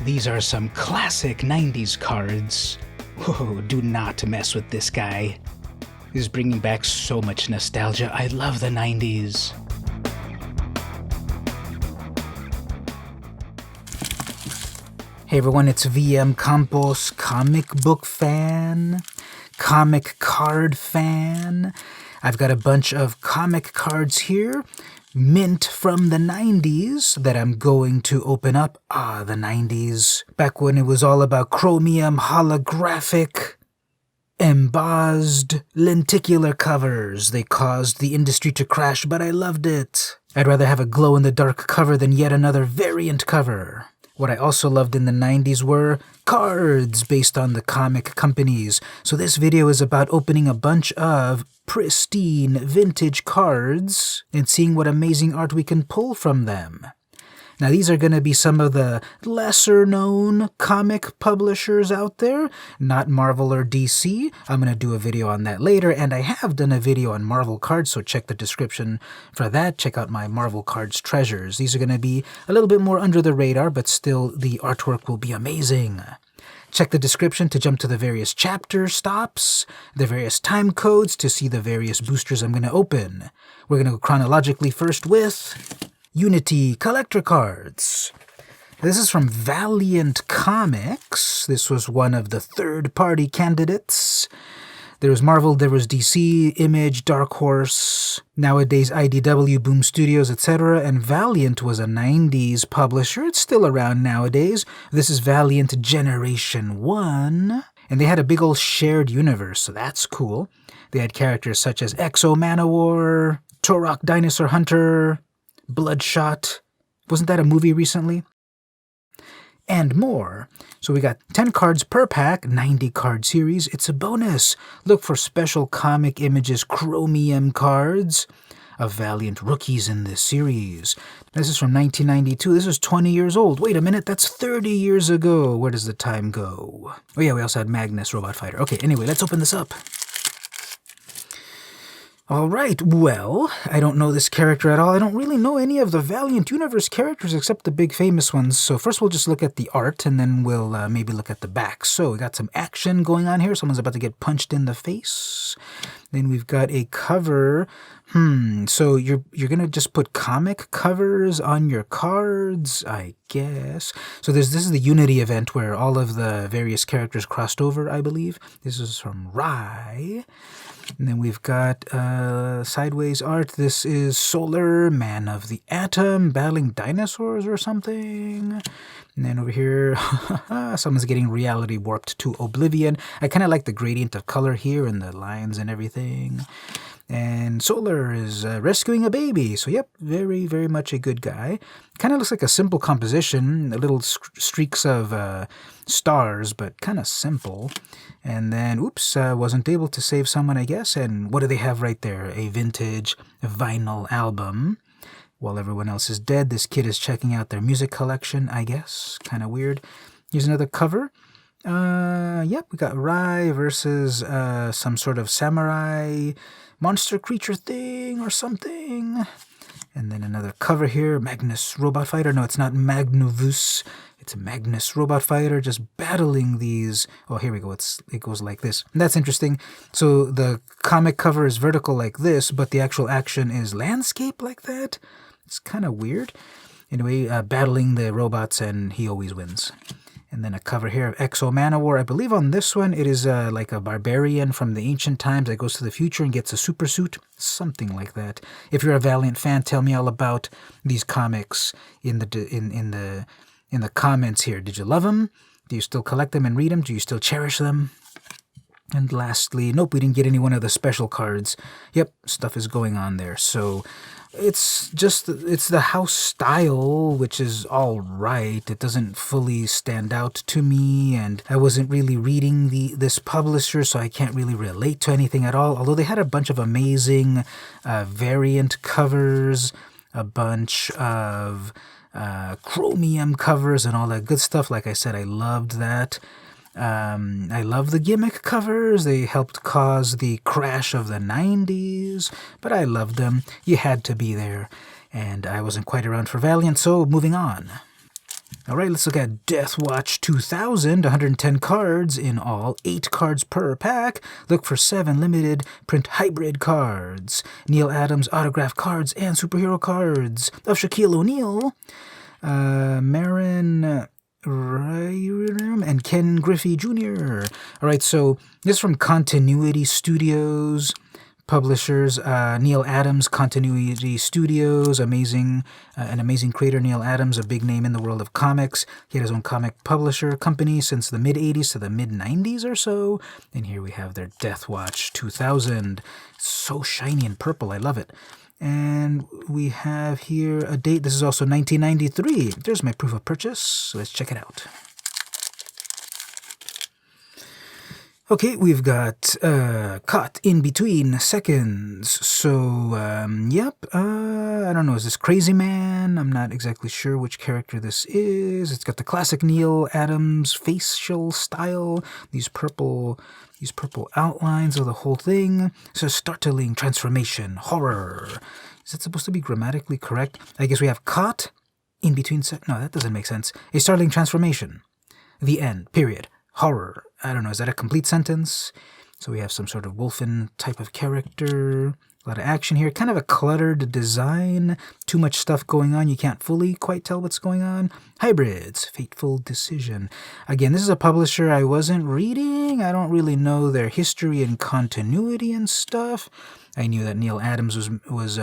These are some classic 90s cards. Whoa, do not mess with this guy. He's bringing back so much nostalgia. I love the 90s. Hey everyone, it's VM Campos, comic book fan, comic card fan. I've got a bunch of comic cards here, mint from the 90s, that I'm going to open up. The 90s. Back when it was all about chromium, holographic, embossed, lenticular covers. They caused the industry to crash, but I loved it. I'd rather have a glow-in-the-dark cover than yet another variant cover. What I also loved in the 90s were cards based on the comic companies. So this video is about opening a bunch of pristine vintage cards and seeing what amazing art we can pull from them. Now these are going to be some of the lesser-known comic publishers out there, not Marvel or DC. I'm going to do a video on that later, and I have done a video on Marvel cards, so check the description for that. Check out my Marvel cards treasures. These are going to be a little bit more under the radar, but still the artwork will be amazing. Check the description to jump to the various chapter stops, the various time codes to see the various boosters I'm going to open. We're going to go chronologically first with Unity collector cards. This is from Valiant Comics. This was one of the third-party candidates. There was Marvel, there was DC, Image, Dark Horse, nowadays IDW, Boom Studios, etc. And Valiant was a 90s publisher. It's still around nowadays. This is Valiant Generation 1. And they had a big old shared universe, so that's cool. They had characters such as Exo Manowar, Turok Dinosaur Hunter, Bloodshot. Wasn't that a movie recently? And more. So we got 10 cards per pack, 90 card series. It's a bonus. Look for Special Comic Images Chromium cards of Valiant rookies in this series. This is from 1992. This is 20 years old. Wait a minute, that's 30 years ago. Where does the time go? Oh yeah, we also had Magnus Robot Fighter. Okay, anyway, let's open this up. Alright, well, I don't know this character at all. I don't really know any of the Valiant Universe characters except the big famous ones. So first we'll just look at the art, and then we'll maybe look at the back. So we got some action going on here. Someone's about to get punched in the face. Then we've got a cover. So you're going to just put comic covers on your cards, I guess. So this is the Unity event where all of the various characters crossed over, I believe. This is from Rye. And then we've got sideways art. This is Solar, Man of the Atom, battling dinosaurs or something. And then over here, someone's getting reality warped to oblivion. I kind of like the gradient of color here and the lines and everything. And Solar is rescuing a baby. So yep, very, very much a good guy. Kind of looks like a simple composition, little streaks of stars, but kind of simple. And then, oops, wasn't able to save someone, I guess. And what do they have right there? A vintage vinyl album. While everyone else is dead, this kid is checking out their music collection, I guess. Kind of weird. Here's another cover. Yep, we got Rai versus some sort of samurai monster creature thing or something. And then another cover here, Magnus Robot Fighter. No, it's not Magnuvus. It's Magnus Robot Fighter just battling these. Oh, here we go. It goes like this. And that's interesting. So the comic cover is vertical like this, but the actual action is landscape like that. It's kind of weird. Anyway, battling the robots, and he always wins. And then a cover here of Exo Manowar. I believe on this one it is like a barbarian from the ancient times that goes to the future and gets a super suit. Something like that. If you're a Valiant fan, tell me all about these comics in the comments here. Did you love them? Do you still collect them and read them? Do you still cherish them? And lastly, nope, we didn't get any one of the special cards. Yep, stuff is going on there. So it's the house style, which is all right. It doesn't fully stand out to me, and I wasn't really reading this publisher, so I can't really relate to anything at all. Although they had a bunch of amazing variant covers, a bunch of chromium covers and all that good stuff. Like I said, I loved that. I love the gimmick covers. They helped cause the crash of the 90s, but I loved them. You had to be there, and I wasn't quite around for Valiant, so moving on. All right, let's look at Deathwatch 2000, 110 cards in all, 8 cards per pack. Look for 7 limited print hybrid cards. Neil Adams autograph cards and superhero cards of Shaquille O'Neal, Marin Ryram, and Ken Griffey Jr. All right, so this is from Continuity Studios. Publishers, Neil Adams, Continuity Studios, an amazing creator, Neil Adams, a big name in the world of comics. He had his own comic publisher company since the mid-'80s to the mid-'90s or so. And here we have their Deathwatch 2000. So shiny and purple, I love it. And we have here a date. This is also 1993. There's my proof of purchase. So let's check it out. Okay, we've got caught in between seconds. So, yep, I don't know, is this Crazy Man? I'm not exactly sure which character this is. It's got the classic Neil Adams facial style, these purple outlines of the whole thing. So, startling transformation, horror. Is that supposed to be grammatically correct? I guess we have caught in between seconds. No, that doesn't make sense. A startling transformation. The end, period. Horror. I don't know, is that a complete sentence? So we have some sort of wolfen type of character. A lot of action here. Kind of a cluttered design. Too much stuff going on. You can't fully quite tell what's going on. Hybrids. Fateful Decision. Again, this is a publisher I wasn't reading. I don't really know their history and continuity and stuff. I knew that Neil Adams was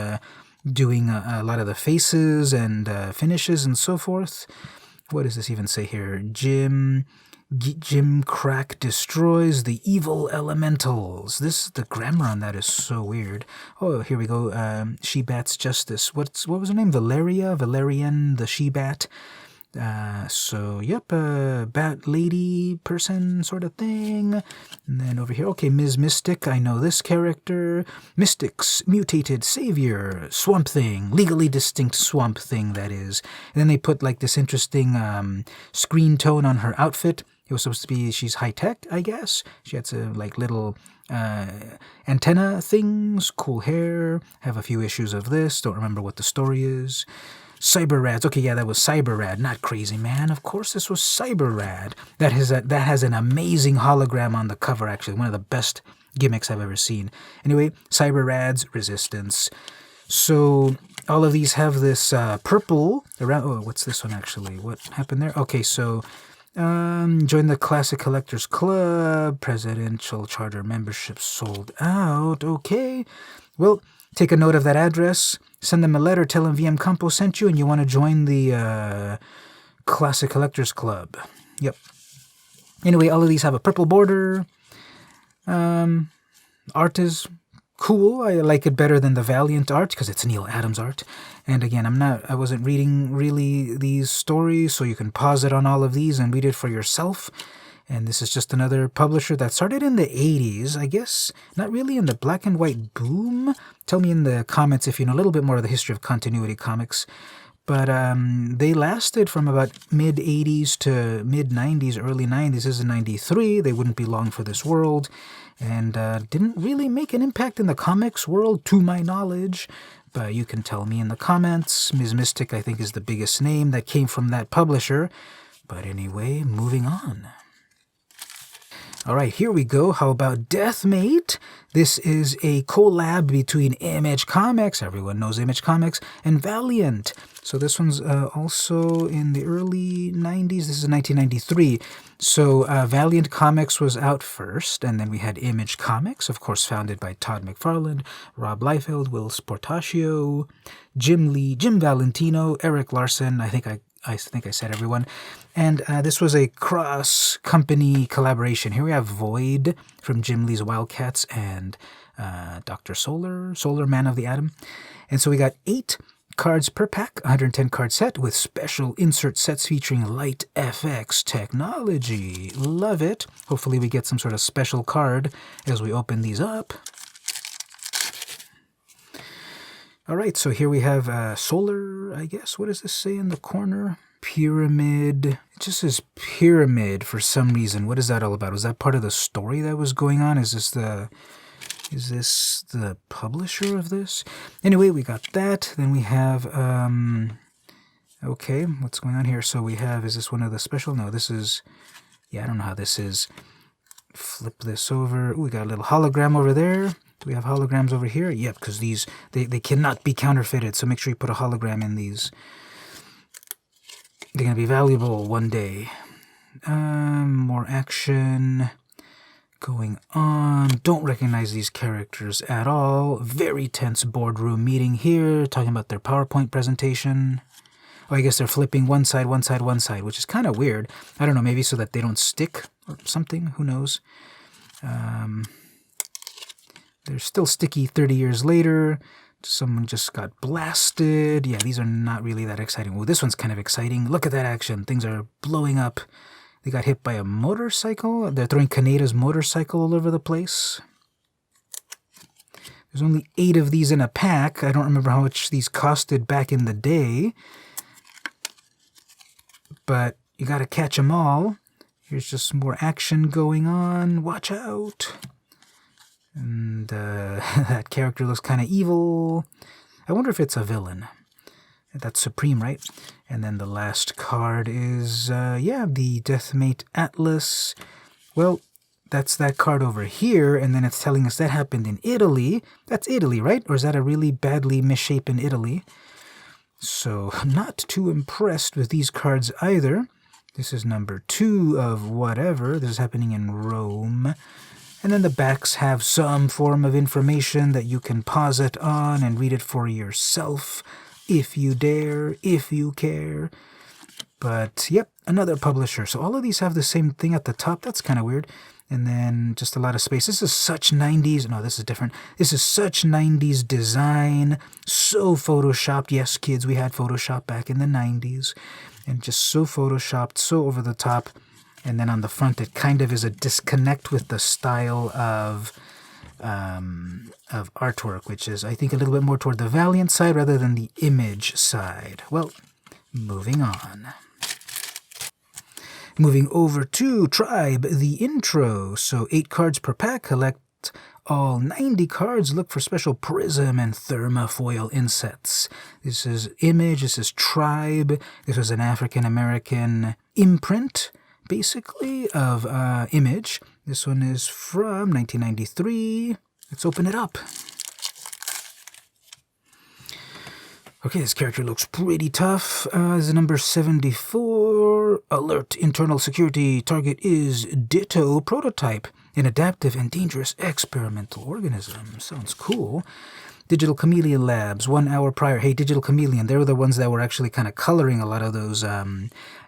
doing a lot of the faces and finishes and so forth. What does this even say here? Jim Crack destroys the evil elementals. The grammar on that is so weird. Oh, here we go. She-Bat's Justice. What was her name? Valerian, the She-Bat. So, yep, bat lady person sort of thing. And then over here, okay, Ms. Mystic, I know this character. Mystics, mutated savior, Swamp Thing, legally distinct Swamp Thing, that is. And then they put like this interesting screen tone on her outfit. It was supposed to be, she's high-tech, I guess. She had some like little antenna things, cool hair. Have a few issues of this. Don't remember what the story is. Cyber Rads. Okay, yeah, that was Cyber Rad, not Crazy Man. Of course, this was Cyber Rad. That has an amazing hologram on the cover, actually. One of the best gimmicks I've ever seen. Anyway, Cyber Rad's Resistance. So all of these have this purple around. Oh, what's this one actually? What happened there? Okay, so join the Classic Collectors Club. Presidential Charter membership sold out. Okay. Well, take a note of that address. Send them a letter. Tell them VmCampo sent you and you want to join the Classic Collectors Club. Yep. Anyway, all of these have a purple border. Art is cool. I like it better than the Valiant art because it's Neil Adams art. And again, I wasn't reading really these stories, so you can pause it on all of these and read it for yourself. And this is just another publisher that started in the 80s, I guess. Not really in the black and white boom. Tell me in the comments if you know a little bit more of the history of continuity comics. But they lasted from about mid-80s to mid-90s, early 90s. This is in 93. They wouldn't be long for this world. And didn't really make an impact in the comics world, to my knowledge. But you can tell me in the comments. Ms. Mystic, I think, is the biggest name that came from that publisher. But anyway, moving on. All right, here we go. How about Deathmate? This is a collab between Image Comics, everyone knows Image Comics, and Valiant. So this one's also in the early 90s. This is 1993. So Valiant Comics was out first, and then we had Image Comics, of course, founded by Todd McFarlane, Rob Liefeld, Will Sportaccio, Jim Lee, Jim Valentino, Eric Larson. I think I said everyone. And this was a cross-company collaboration. Here we have Void from Jim Lee's Wildcats and Dr. Solar Man of the Atom. And so we got 8 cards per pack, 110 card set with special insert sets featuring light FX technology. Love it. Hopefully we get some sort of special card as we open these up. All right, so here we have Solar, I guess. What does this say in the corner? Pyramid. It just says Pyramid for some reason. What is that all about? Was that part of the story that was going on? Is this the publisher of this? Anyway, we got that. Then we have Okay, what's going on here? So we have, is this one of the special? No, this is, yeah, I don't know how this is. Flip this over. Ooh, we got a little hologram over there. Do we have holograms over here? Yep, because these, they cannot be counterfeited, so make sure you put a hologram in these. They're going to be valuable one day. More action going on. Don't recognize these characters at all. Very tense boardroom meeting here, talking about their PowerPoint presentation. Oh, I guess they're flipping one side, one side, one side, which is kind of weird. I don't know, maybe so that they don't stick or something. Who knows? They're still sticky 30 years later. Someone just got blasted. Yeah, these are not really that exciting. Well, this one's kind of exciting. Look at that action. Things are blowing up. They got hit by a motorcycle. They're throwing Kaneda's motorcycle all over the place. There's only 8 of these in a pack. I don't remember how much these costed back in the day. But you gotta catch them all. Here's just some more action going on. Watch out. And that character looks kind of evil. I wonder if it's a villain. That's Supreme, right? And then the last card is, yeah, the Deathmate Atlas. Well, that's that card over here, and then it's telling us that happened in Italy. That's Italy, right? Or is that a really badly misshapen Italy? So, not too impressed with these cards either. This is number 2 of whatever. This is happening in Rome. And then the backs have some form of information that you can pause it on and read it for yourself, if you dare, if you care. But, yep, another publisher. So all of these have the same thing at the top. That's kind of weird. And then just a lot of space. This is such 90s. No, this is different. This is such 90s design. So photoshopped. Yes, kids, we had Photoshop back in the 90s. And just so photoshopped, so over the top. And then on the front, it kind of is a disconnect with the style of artwork, which is, I think, a little bit more toward the Valiant side rather than the Image side. Well, moving on. Moving over to Tribe, the intro. So 8 cards per pack. Collect all 90 cards. Look for special prism and thermofoil insets. This is Image. This is Tribe. This was an African-American imprint, basically, of Image. This one is from 1993. Let's open it up. Okay, this character looks pretty tough. This is number 74. Alert, internal security. Target is Ditto Prototype, an adaptive and dangerous experimental organism. Sounds cool. Digital Chameleon Labs, 1 hour prior. Hey, Digital Chameleon, they were the ones that were actually kind of coloring a lot of those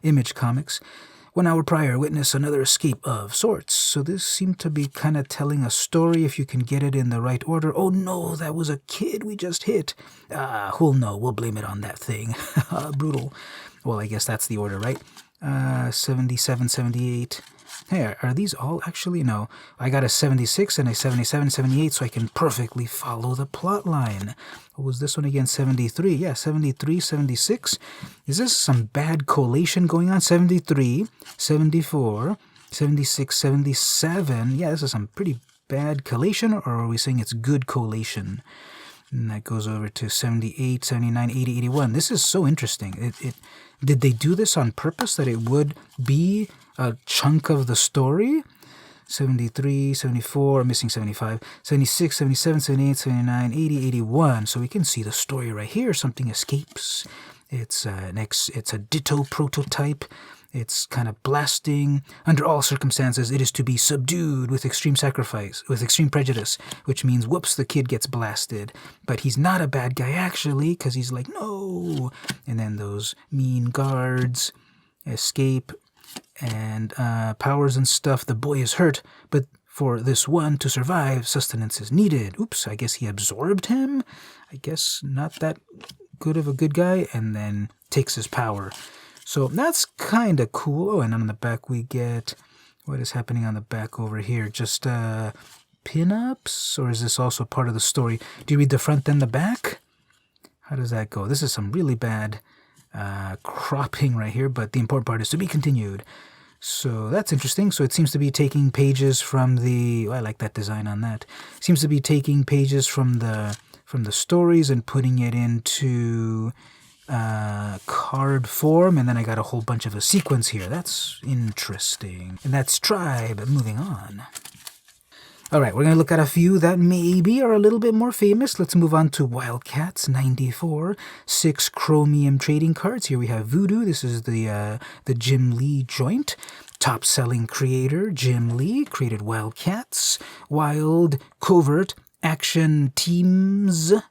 Image comics. 1 hour prior, witness another escape of sorts. So this seemed to be kind of telling a story if you can get it in the right order. Oh no, that was a kid we just hit. Who'll know? We'll blame it on that thing. Brutal. Well, I guess that's the order, right? 77, 78. Hey, are these all actually? No. I got a 76 and a 77, 78, so I can perfectly follow the plot line. What was this one again? 73. Yeah, 73, 76. Is this some bad collation going on? 73, 74, 76, 77. Yeah, this is some pretty bad collation, or are we saying it's good collation? And that goes over to 78, 79, 80, 81. This is so interesting. Did they do this on purpose, that it would be a chunk of the story? 73, 74, I'm missing 75, 76, 77, 78, 79, 80, 81. So we can see the story right here. Something escapes. It's a Ditto prototype. It's kind of blasting. Under all circumstances, it is to be subdued with extreme sacrifice, with extreme prejudice, which means, whoops, the kid gets blasted. But he's not a bad guy, actually, because he's like, no. And then those mean guards escape, and powers and stuff. The boy is hurt, but for this one to survive, sustenance is needed. Oops, I guess he absorbed him. I guess not that good of a good guy, and then takes his power. So that's kind of cool. Oh, and on the back we get, what is happening on the back over here? Just pin-ups? Or is this also part of the story? Do you read the front then the back? How does that go? This is some really bad cropping right here, but the important part is to be continued. So that's interesting. So it seems to be taking pages from the, I like that design on that. Seems to be taking pages from the stories and putting it into card form, and then I got a whole bunch of a sequence here. That's interesting. And that's Tribe. Moving on. Alright, we're going to look at a few that maybe are a little bit more famous. Let's move on to WildC.A.T.S 94. 6 chromium trading cards. Here we have Voodoo. This is the Jim Lee joint. Top-selling creator, Jim Lee, created WildC.A.T.S. Wild Covert Action Teams. Is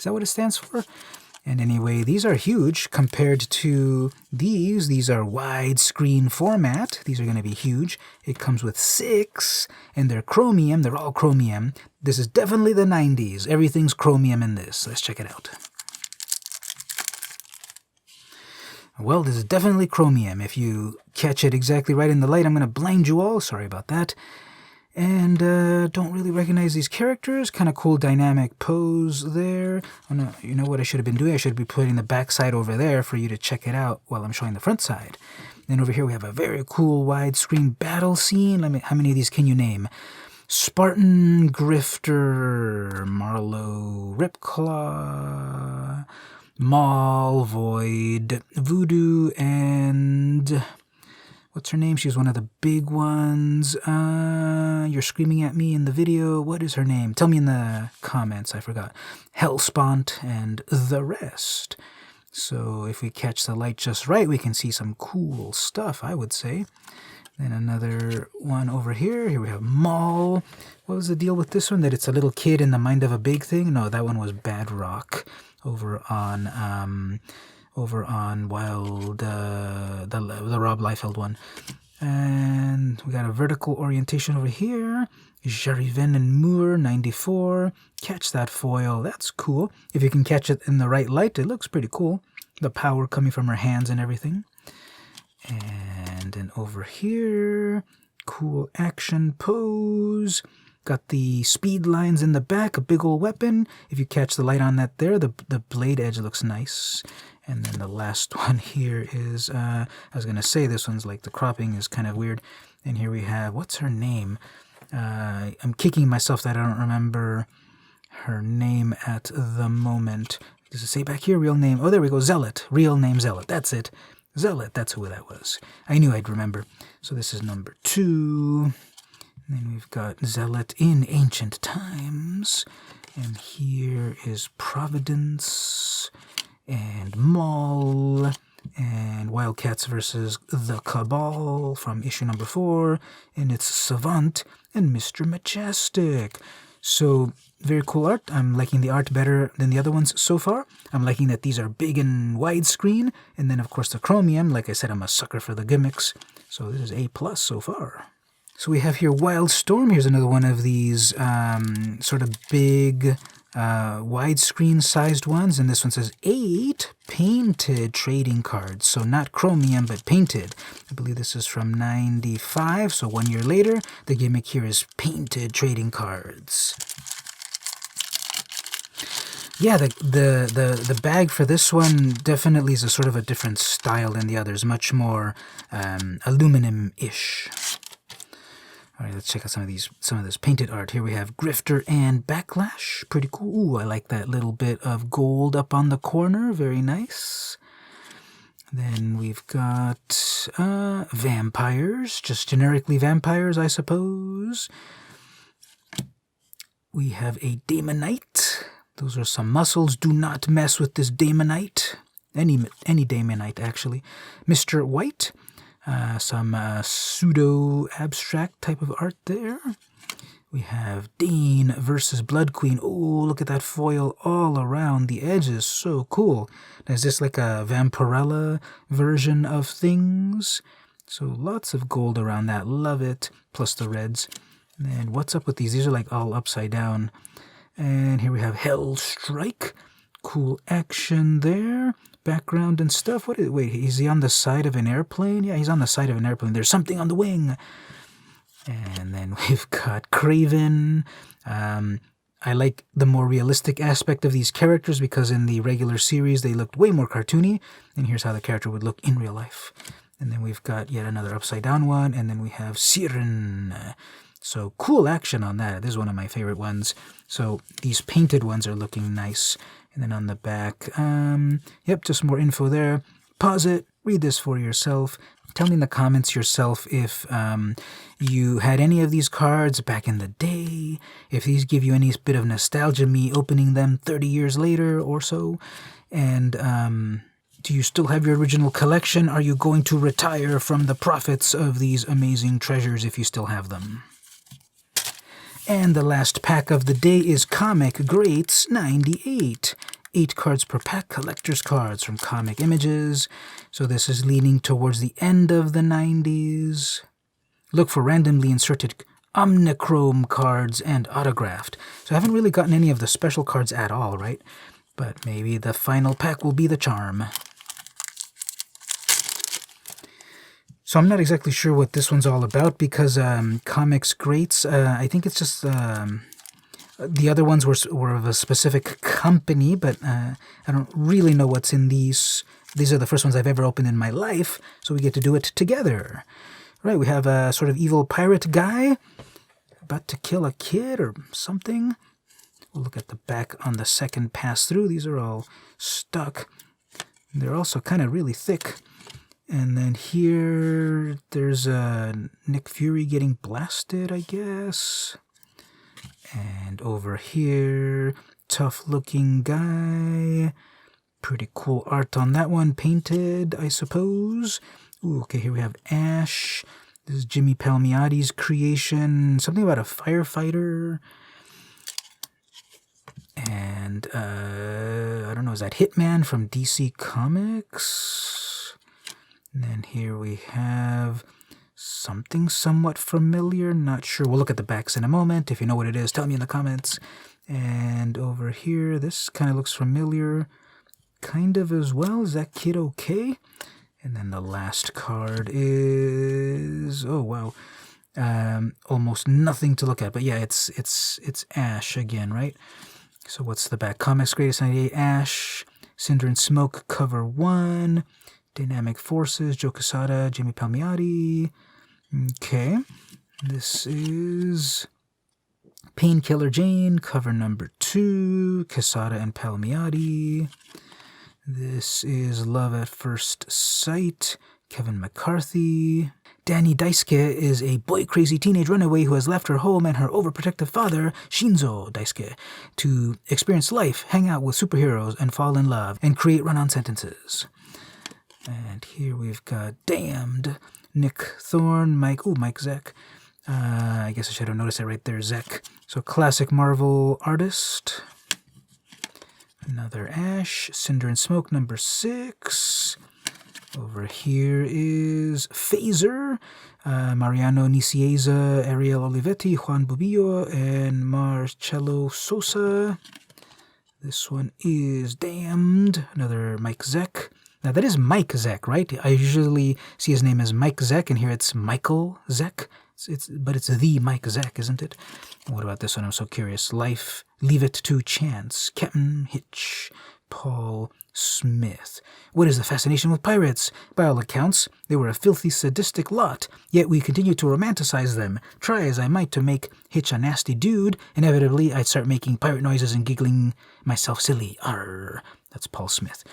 that what it stands for? And anyway, these are huge compared to these. These are widescreen format. These are going to be huge. It comes with 6, and they're chromium. They're all chromium. This is definitely the 90s. Everything's chromium in this. Let's check it out. Well, this is definitely chromium. If you catch it exactly right in the light, I'm going to blind you all. Sorry about that. And don't really recognize these characters. Kind of cool dynamic pose there. Oh, no, you know what I should have been doing? I should be putting the back side over there for you to check it out while I'm showing the front side. Then over here we have a very cool widescreen battle scene. How many of these can you name? Spartan, Grifter, Marlowe, Ripclaw, Maul, Void, Voodoo, and... what's her name? She's one of the big ones. You're screaming at me in the video. What is her name? Tell me in the comments. I forgot. Hellspont and the rest. So if we catch the light just right, we can see some cool stuff, I would say. Then another one over here. Here we have Maul. What was the deal with this one? That it's a little kid in the mind of a big thing? No, that one was Bad Rock over on Wild, the Rob Liefeld one. And we got a vertical orientation over here. Jariven and Moore, 94. Catch that foil. That's cool. If you can catch it in the right light, it looks pretty cool. The power coming from her hands and everything. And then over here, cool action pose. Got the speed lines in the back, a big old weapon. If you catch the light on that there, the blade edge looks nice. And then the last one here is, I was going to say this one's like the cropping is kind of weird. And here we have, what's her name? I'm kicking myself that I don't remember her name at the moment. Does it say back here, real name? Oh, there we go, Zealot. Real name Zealot. That's it. Zealot, that's who that was. I knew I'd remember. So this is number 2. And then we've got Zealot in Ancient Times. And here is Providence and Maul and WildC.A.T.S versus the Cabal from issue number 4. And it's Savant and Mr. Majestic. So very cool art. I'm liking the art better than the other ones so far. I'm liking that these are big and widescreen. And then, of course, the chromium. Like I said, I'm a sucker for the gimmicks. So this is A+ so far. So we have here Wildstorm. Here's another one of these sort of big widescreen sized ones. And this one says 8 painted trading cards. So not chromium, but painted. I believe this is from 95. So 1 year later, the gimmick here is painted trading cards. Yeah, the bag for this one definitely is a sort of a different style than the others. Much more aluminum-ish. All right, let's check out some of this painted art. Here we have Grifter and Backlash. Pretty cool. Ooh, I like that little bit of gold up on the corner. Very nice. Then we've got vampires. Just generically vampires, I suppose. We have a Daemonite. Those are some muscles. Do not mess with this Daemonite. Any Daemonite, actually. Mr. White. Some pseudo-abstract type of art there. We have Dane versus Blood Queen. Oh, look at that foil all around the edges. So cool. Is this like a Vampirella version of things? So lots of gold around that. Love it. Plus the reds. And what's up with these? These are like all upside down. And here we have Hell Strike. Cool action there. Background and stuff. Wait, is he on the side of an airplane? Yeah, he's on the side of an airplane. There's something on the wing. And then we've got Craven. I like the more realistic aspect of these characters because in the regular series they looked way more cartoony. And here's how the character would look in real life. And then we've got yet another upside down one. And then we have Siren. So cool action on that. This is one of my favorite ones. So these painted ones are looking nice. And then on the back, yep, just more info there. Pause it, read this for yourself. Tell me in the comments yourself if you had any of these cards back in the day, if these give you any bit of nostalgia, me opening them 30 years later or so. And do you still have your original collection? Are you going to retire from the profits of these amazing treasures if you still have them? And the last pack of the day is Comic Greats 98. 8 cards per pack, collector's cards from Comic Images. So this is leaning towards the end of the 90s. Look for randomly inserted omnichrome cards and autographed. So I haven't really gotten any of the special cards at all, right? But maybe the final pack will be the charm. So I'm not exactly sure what this one's all about because Comics Greats, I think it's just... the other ones were of a specific company, but I don't really know what's in these. These are the first ones I've ever opened in my life, so we get to do it together. Right, we have a sort of evil pirate guy about to kill a kid or something. We'll look at the back on the second pass through. These are all stuck. They're also kind of really thick. And then here, there's Nick Fury getting blasted, I guess. And over here, tough-looking guy. Pretty cool art on that one, painted, I suppose. Ooh, okay, here we have Ash. This is Jimmy Palmiotti's creation. Something about a firefighter. And, I don't know, is that Hitman from DC Comics? And then here we have something somewhat familiar, not sure. We'll look at the backs in a moment. If you know what it is, tell me in the comments. And over here, this kind of looks familiar, kind of as well. Is that kid okay? And then the last card is, oh wow, almost nothing to look at. But yeah, it's Ash again, right? So what's the back? Comics Greatest 98 Ash, Cinder and Smoke cover 1, Dynamic Forces, Joe Quesada, Jimmy Palmiotti. Okay, this is Painkiller Jane, cover number 2, Quesada and Palmiotti. This is Love at First Sight, Kevin McCarthy. Danny Daisuke is a boy-crazy teenage runaway who has left her home and her overprotective father, Shinzo Daisuke, to experience life, hang out with superheroes, and fall in love, and create run-on sentences. And here we've got Damned, Nick Thorne, Mike Zeck. I guess I should have noticed that right there, Zeck. So classic Marvel artist. Another Ash, Cinder and Smoke, number 6. Over here is Phaser, Mariano Nicieza, Ariel Olivetti, Juan Bubillo, and Marcello Sosa. This one is Damned, another Mike Zeck. Now that is Mike Zeck, right? I usually see his name as Mike Zeck, and here it's Michael Zeck. But it's the Mike Zeck, isn't it? What about this one? I'm so curious. Life, Leave It to Chance, Captain Hitch, Paul Smith. What is the fascination with pirates? By all accounts, they were a filthy, sadistic lot, yet we continue to romanticize them. Try as I might to make Hitch a nasty dude, inevitably I'd start making pirate noises and giggling myself silly. Arr. That's Paul Smith.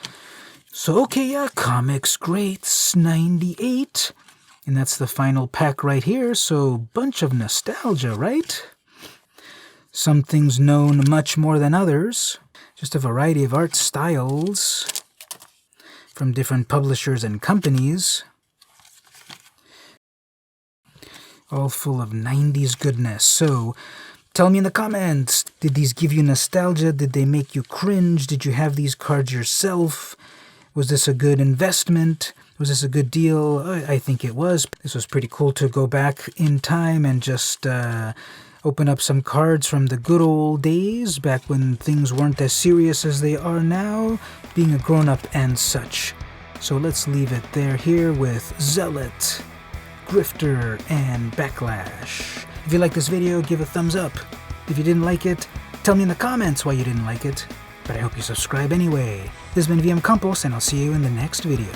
So, okay, Comics Greats 98. And that's the final pack right here, so bunch of nostalgia, right? Some things known much more than others. Just a variety of art styles from different publishers and companies. All full of 90s goodness. So, tell me in the comments, did these give you nostalgia? Did they make you cringe? Did you have these cards yourself? Was this a good investment? Was this a good deal? I think it was. This was pretty cool to go back in time and just open up some cards from the good old days, back when things weren't as serious as they are now, being a grown-up and such. So let's leave it there here with Zealot, Grifter, and Backlash. If you like this video, give a thumbs up. If you didn't like it, tell me in the comments why you didn't like it. But I hope you subscribe anyway. This has been VmCrew, and I'll see you in the next video.